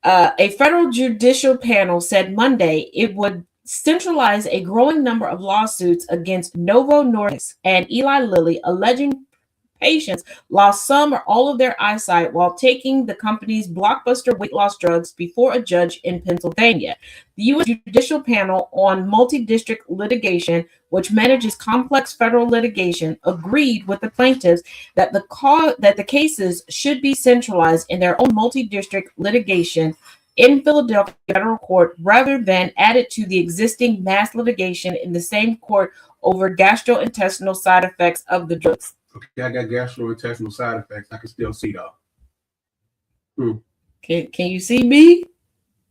S1: A federal judicial panel said Monday it would centralize a growing number of lawsuits against Novo Nordisk and Eli Lilly, alleging patients lost some or all of their eyesight while taking the company's blockbuster weight loss drugs before a judge in Pennsylvania. The U.S. Judicial Panel on Multi-District Litigation, which manages complex federal litigation, agreed with the plaintiffs that the cases should be centralized in their own multi-district litigation in Philadelphia federal court rather than added to the existing mass litigation in the same court over gastrointestinal side effects of the drugs.
S2: Okay, I got gastrointestinal side effects. I can still see though.
S1: Can you see me?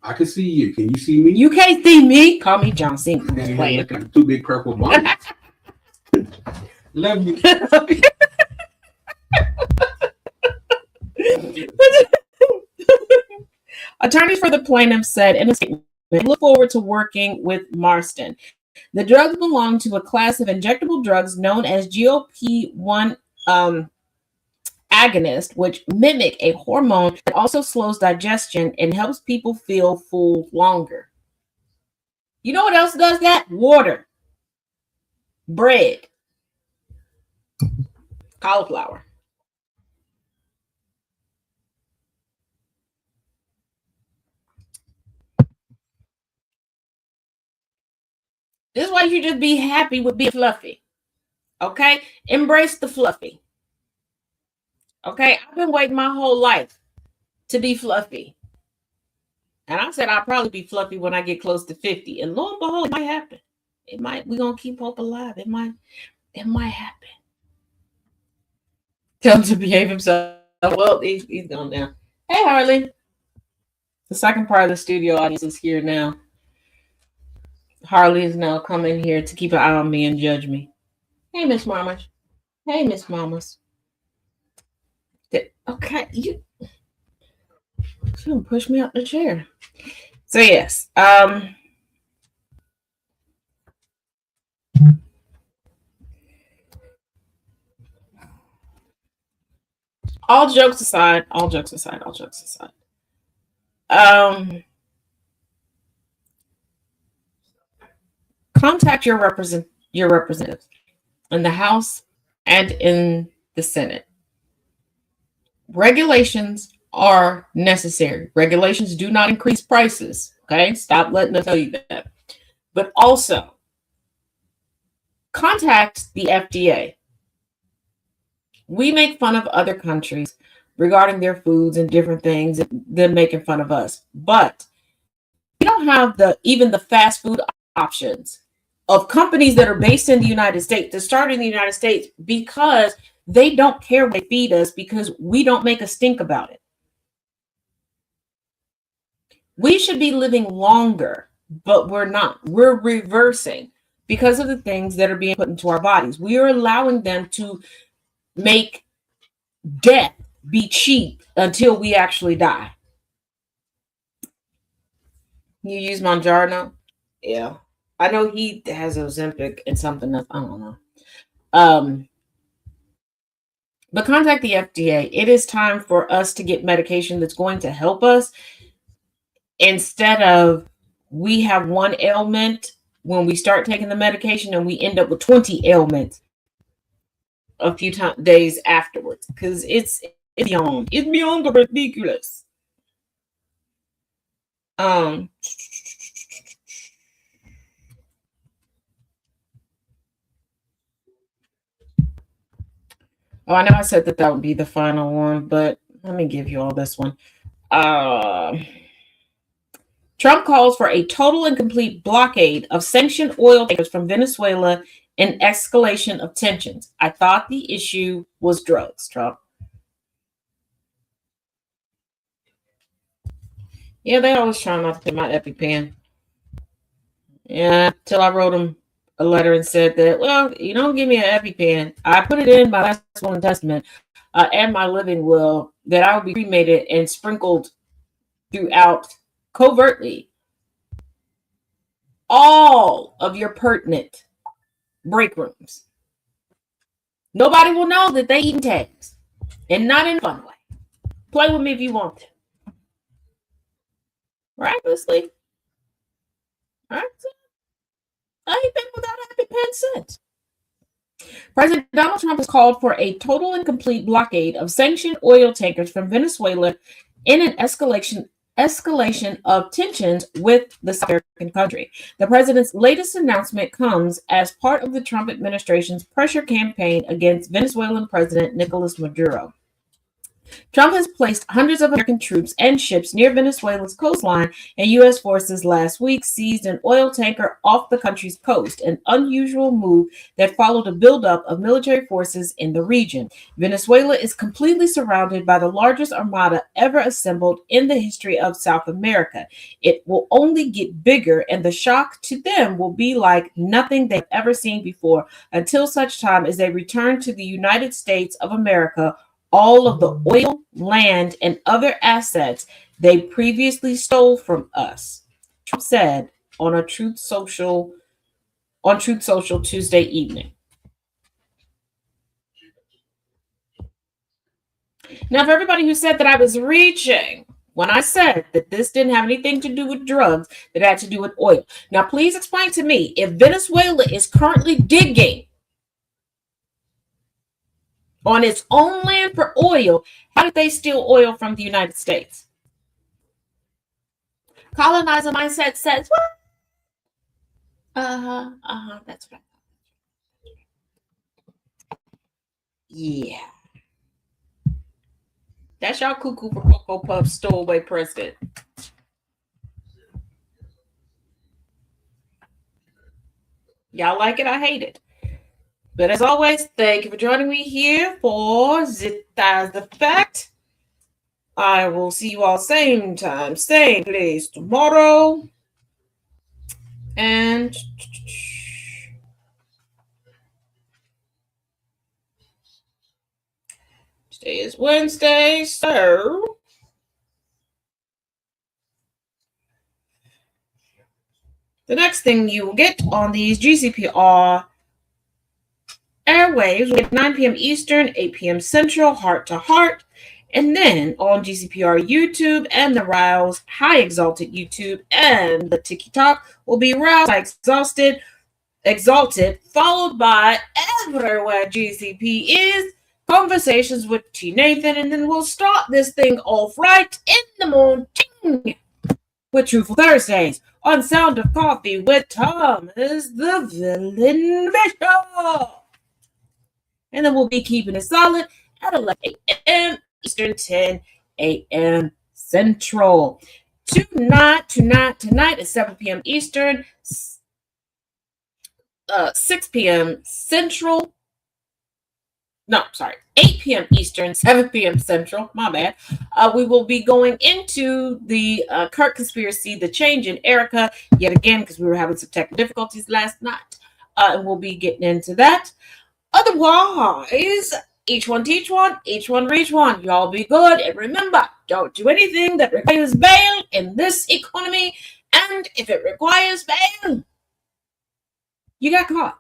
S2: I can see you. Can you see me?
S1: You can't see me. Call me John Cena.
S2: Look like two big purple bonnets. Love you.
S1: Attorneys for the plaintiffs said in a statement, they look forward to working with Marston. The drugs belong to a class of injectable drugs known as GLP-1 agonist, which mimic a hormone that also slows digestion and helps people feel full longer. You know what else does that? Water, bread, cauliflower. This is why you just be happy with being fluffy. Okay? Embrace the fluffy. Okay? I've been waiting my whole life to be fluffy. And I said I'll probably be fluffy when I get close to 50. And lo and behold, it might happen. It might. We're gonna keep hope alive. It might happen. Tell him to behave himself. Well, he's gone now. Hey Harley. The second part of the studio audience is here now. Harley is now coming here to keep an eye on me and judge me. Hey, Miss Mamas. Hey, Miss Mamas. Okay, you don't push me out the chair. So yes, all jokes aside, contact your representatives in the House and in the Senate. Regulations are necessary. Regulations do not increase prices. Okay, stop letting them tell you that. But also, contact the FDA. We make fun of other countries regarding their foods and different things, them making fun of us. But we don't have even the fast food options of companies that are based in the United States that start in the United States because they don't care what they feed us because we don't make a stink about it. We should be living longer, but we're not. We're reversing because of the things that are being put into our bodies. We are allowing them to make death be cheap until we actually die. You use Monjaro? Yeah. I know he has Ozempic and something else. I don't know. But contact the FDA. It is time for us to get medication that's going to help us instead of we have one ailment when we start taking the medication and we end up with 20 ailments a few days afterwards because it's beyond the ridiculous. Oh, I know I said that would be the final one, but let me give you all this one. Trump calls for a total and complete blockade of sanctioned oil tankers from Venezuela and escalation of tensions. I thought the issue was drugs, Trump. Yeah, they always try not to put my EpiPen. Yeah, till I wrote them a letter and said that, well, you don't give me an EpiPen. I put it in my last will and testament and my living will that I will be cremated and sprinkled throughout covertly all of your pertinent break rooms. Nobody will know that they eating tags and not in a fun way. Play with me if you want to. Miraculously. Right? I ain't been without EpiPen since. President Donald Trump has called for a total and complete blockade of sanctioned oil tankers from Venezuela in an escalation of tensions with the South American country. The president's latest announcement comes as part of the Trump administration's pressure campaign against Venezuelan President Nicolas Maduro. Trump has placed hundreds of American troops and ships near Venezuela's coastline, and U.S. forces last week seized an oil tanker off the country's coast, an unusual move that followed a buildup of military forces in the region. Venezuela is completely surrounded by the largest armada ever assembled in the history of South America. It will only get bigger, and the shock to them will be like nothing they've ever seen before until such time as they return to the United States of America all of the oil, land, and other assets they previously stole from us, Trump said on Truth Social Tuesday evening. Now, for everybody who said that I was reaching when I said that this didn't have anything to do with drugs, that had to do with oil. Now, please explain to me, if Venezuela is currently digging on its own land for oil, how did they steal oil from the United States? Colonizer mindset says, what? That's what I thought. Yeah. That's y'all cuckoo for Cocoa Puff stowaway president. Y'all like it? I hate it. But as always, thank you for joining me here for the Taz Effect. I will see you all same time, same place tomorrow. And today is Wednesday, so the next thing you will get on these GCPR airwaves will be 9 p.m. Eastern, 8 p.m. Central, Heart to Heart. And then on GCPR YouTube and the Rouse High Exalted YouTube and the TikTok will be Rouse High Exalted, followed by everywhere GCP is Conversations with T. Nathan. And then we'll start this thing off right in the morning with Truthful Thursdays on Sound of Coffee with Thomas the Villain Bishop. And then we'll be keeping it solid at 11 a.m. Eastern, 10 a.m. Central. Tonight at 7 p.m. Eastern, 6 p.m. Central. No, sorry, 8 p.m. Eastern, 7 p.m. Central. My bad. We will be going into the Kirk conspiracy, the change in Erica, yet again, because we were having some technical difficulties last night. And we'll be getting into that. Otherwise, each one teach one, each one reach one. Y'all be good. And remember, don't do anything that requires bail in this economy. And if it requires bail, you got caught.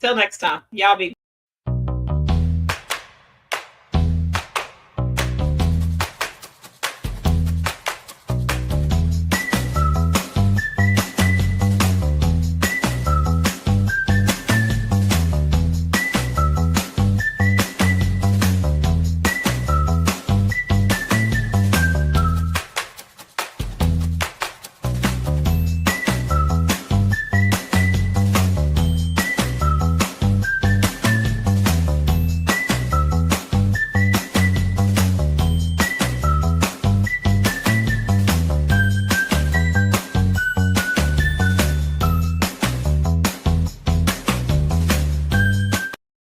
S1: Till next time. Y'all be